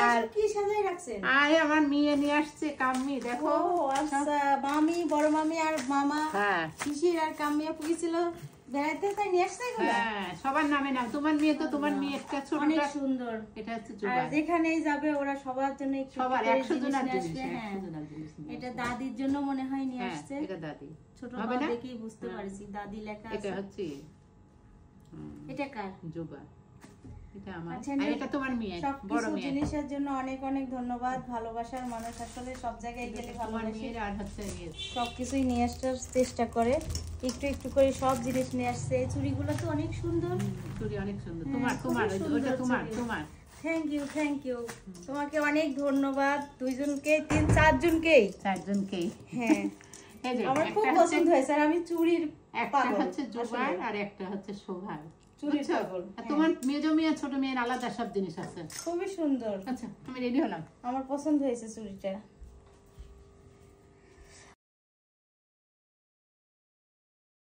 আর কি সাজাই রাখছেন? আর আমার মেয়ে নিয়ে আসছে কাম্মি, দেখো। আচ্ছা, মামি, বড় মামি আর মামা, হ্যাঁ শিশির আর কাম্মি আপু ছিল বেড়াইতে, তাই নিয়ে আসছে এগুলো। হ্যাঁ, সবার নামে নাম। তোমার মেয়ে তো, তোমার মেয়ে একটা ছোট, অনেক সুন্দর। এটা হচ্ছে আর জুবাই। যেখানেই যাবে ওরা সবার জন্য একটু সবার করে 100 জনের নিয়ে জিনিস, আসবে। হ্যাঁ, 100 জনের জিনিস নিয়ে এটা আসবে। দাদির জন্য মনে হয় নিয়ে হ্যাঁ, আসছে। এটা দাদি। ছোট হবে পা না? দেখেই বুঝতে পারছি দাদি লেখা এটা আছে। হচ্ছে এটা কার? জুবা। এটা আমার। আচ্ছা, আর এটা তোমার মেয়ে, বড় সবকিছু মেয়ে। জিনিসের জন্য অনেক অনেক ধন্যবাদ। ভালোবাসার মানুষ আসলে সব জায়গায় গেলে তোমার ভালোবাসে, মেয়ের আর হচ্ছে ইয়ে। সবকিছুই নিয়ে আসার চেষ্টা করে, একটু একটু করে সব জিনিস নিয়ে আসছে। এই চুড়িগুলো তো অনেক সুন্দর, চুড়ি অনেক সুন্দর। হ্যাঁ, তোমার, খুবই তোমার সুন্দর ওটা তোমার, চুড়ি। তোমার। Thank you, thank you. তোমাকে অনেক ধন্যবাদ, দুইজনকে, 3-4 জনকেই। 4 জনকেই। হ্যাঁ, এই যে আমার খুব একটা হচ্ছে, পছন্দ হয়েছে। আর আমি চুড়ির একটা পাগল হচ্ছে জুবাই আসলে। আর একটা হচ্ছে শোভার। চুড়ির বুঝছো? পাগল, আর হ্যাঁ। তোমার মেজো মেয়ে ছোট মেয়ের আলাদা সব জিনিস আছে। খুবই সুন্দর। আচ্ছা, আমি রেডি হলাম। আমার পছন্দ হয়েছে চুড়িটা।